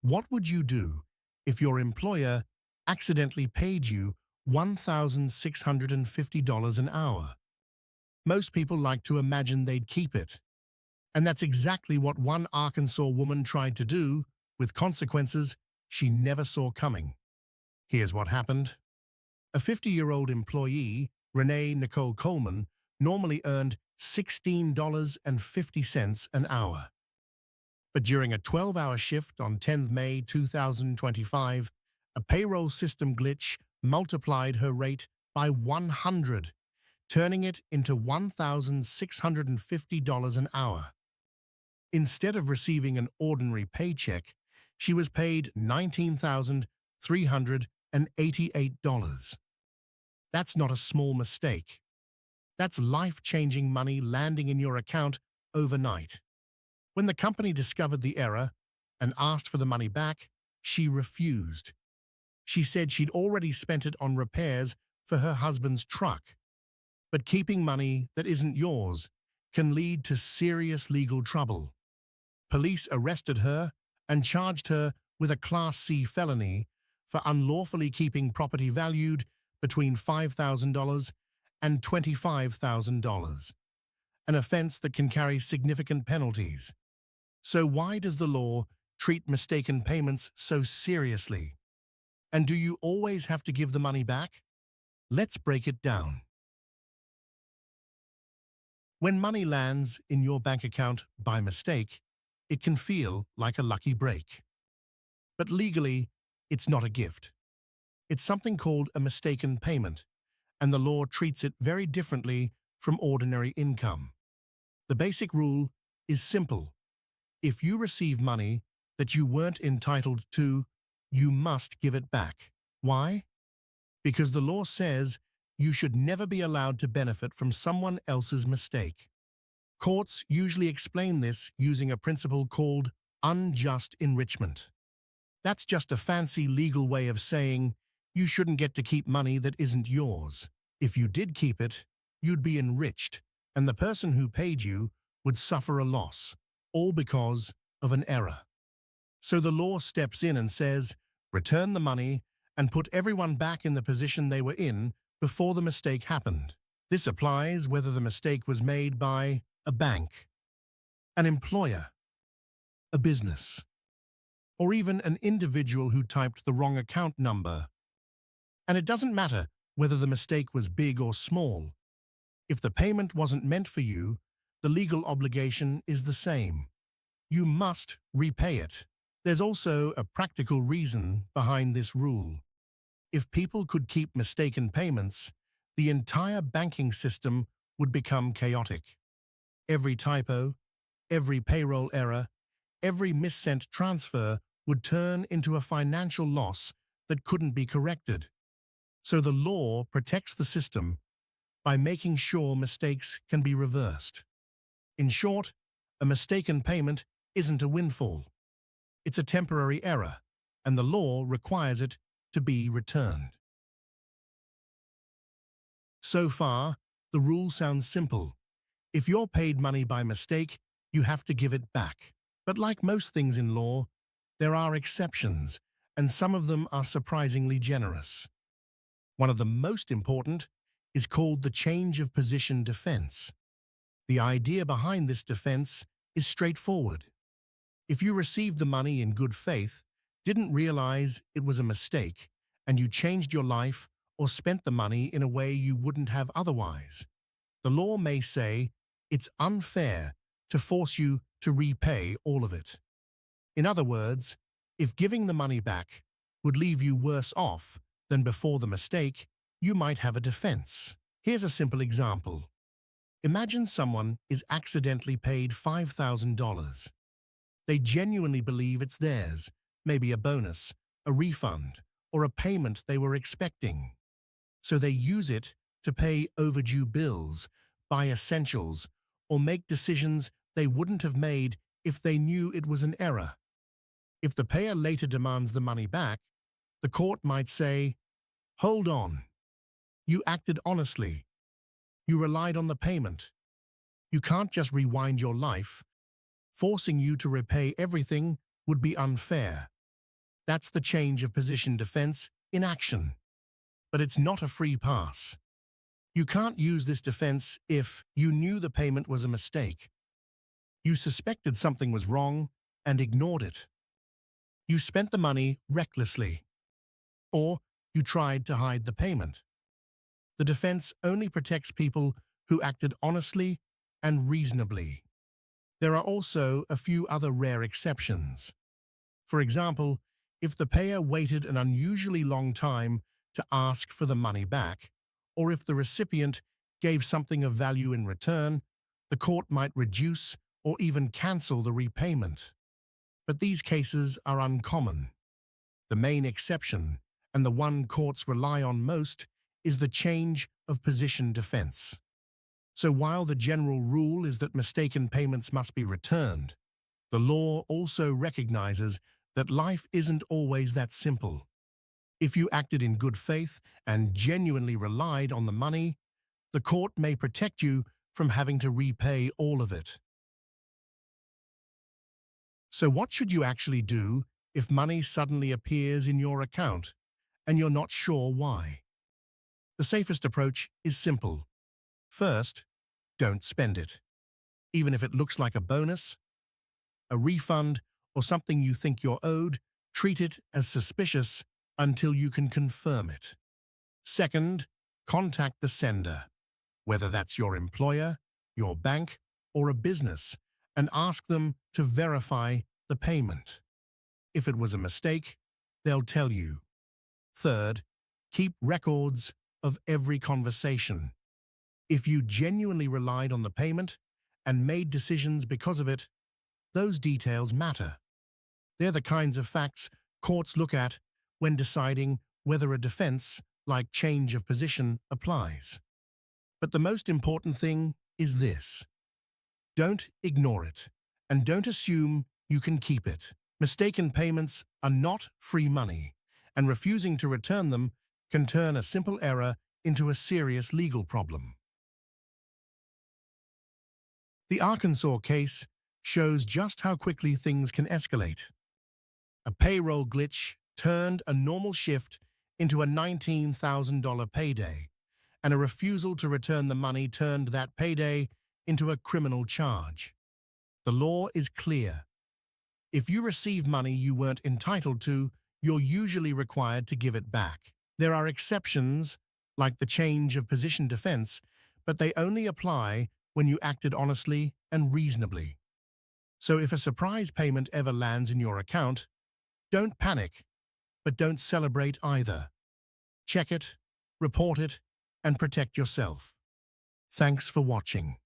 What would you do if your employer accidentally paid you $1,650 an hour? Most people like to imagine they'd keep it. And that's exactly what one Arkansas woman tried to do, with consequences she never saw coming. Here's what happened. A 50-year-old employee, Renee Nicole Coleman, normally earned $16.50 an hour. But during a 12-hour shift on 10th May 2025, a payroll system glitch multiplied her rate by 100, turning it into $1,650 an hour. Instead of receiving an ordinary paycheck, she was paid $19,388. That's not a small mistake. That's life-changing money landing in your account overnight. When the company discovered the error and asked for the money back, she refused. She said she'd already spent it on repairs for her husband's truck. But keeping money that isn't yours can lead to serious legal trouble. Police arrested her and charged her with a Class C felony for unlawfully keeping property valued between $5,000 and $25,000, an offense that can carry significant penalties. So why does the law treat mistaken payments so seriously? And do you always have to give the money back? Let's break it down. When money lands in your bank account by mistake, it can feel like a lucky break. But legally, it's not a gift. It's something called a mistaken payment, and the law treats it very differently from ordinary income. The basic rule is simple. If you receive money that you weren't entitled to, you must give it back. Why? Because the law says you should never be allowed to benefit from someone else's mistake. Courts usually explain this using a principle called unjust enrichment. That's just a fancy legal way of saying you shouldn't get to keep money that isn't yours. If you did keep it, you'd be enriched, and the person who paid you would suffer a loss, all because of an error. So the law steps in and says, return the money and put everyone back in the position they were in before the mistake happened. This applies whether the mistake was made by a bank, an employer, a business, or even an individual who typed the wrong account number. And it doesn't matter whether the mistake was big or small. If the payment wasn't meant for you, the legal obligation is the same. You must repay it. There's also a practical reason behind this rule. If people could keep mistaken payments, the entire banking system would become chaotic. Every typo, every payroll error, every missent transfer would turn into a financial loss that couldn't be corrected. So the law protects the system by making sure mistakes can be reversed. In short, a mistaken payment isn't a windfall. It's a temporary error, and the law requires it to be returned. So far, the rule sounds simple. If you're paid money by mistake, you have to give it back. But like most things in law, there are exceptions, and some of them are surprisingly generous. One of the most important is called the change of position defense. The idea behind this defense is straightforward. If you received the money in good faith, didn't realize it was a mistake, and you changed your life or spent the money in a way you wouldn't have otherwise, the law may say it's unfair to force you to repay all of it. In other words, if giving the money back would leave you worse off than before the mistake, you might have a defense. Here's a simple example. Imagine someone is accidentally paid $5,000. They genuinely believe it's theirs, maybe a bonus, a refund, or a payment they were expecting. So they use it to pay overdue bills, buy essentials, or make decisions they wouldn't have made if they knew it was an error. If the payer later demands the money back, the court might say, "Hold on. You acted honestly. You relied on the payment. You can't just rewind your life. Forcing you to repay everything would be unfair." That's the change of position defense in action. But it's not a free pass. You can't use this defense if you knew the payment was a mistake. You suspected something was wrong and ignored it. You spent the money recklessly. Or you tried to hide the payment. The defense only protects people who acted honestly and reasonably. There are also a few other rare exceptions. For example, if the payer waited an unusually long time to ask for the money back, or if the recipient gave something of value in return, the court might reduce or even cancel the repayment. But these cases are uncommon. The main exception, and the one courts rely on most, is the change of position defense. So while the general rule is that mistaken payments must be returned, the law also recognizes that life isn't always that simple. If you acted in good faith and genuinely relied on the money, the court may protect you from having to repay all of it. So what should you actually do if money suddenly appears in your account and you're not sure why? The safest approach is simple. First, don't spend it. Even if it looks like a bonus, a refund, or something you think you're owed, treat it as suspicious until you can confirm it. Second, contact the sender, whether that's your employer, your bank, or a business, and ask them to verify the payment. If it was a mistake, they'll tell you. Third, keep records of every conversation. If you genuinely relied on the payment and made decisions because of it, those details matter. They're the kinds of facts courts look at when deciding whether a defense, like change of position, applies. But the most important thing is this. Don't ignore it, and don't assume you can keep it. Mistaken payments are not free money, and refusing to return them can turn a simple error into a serious legal problem. The Arkansas case shows just how quickly things can escalate. A payroll glitch turned a normal shift into a $19,000 payday, and a refusal to return the money turned that payday into a criminal charge. The law is clear. If you receive money you weren't entitled to, you're usually required to give it back. There are exceptions, like the change of position defense, but they only apply when you acted honestly and reasonably. So if a surprise payment ever lands in your account, don't panic, but don't celebrate either. Check it, report it, and protect yourself. Thanks for watching.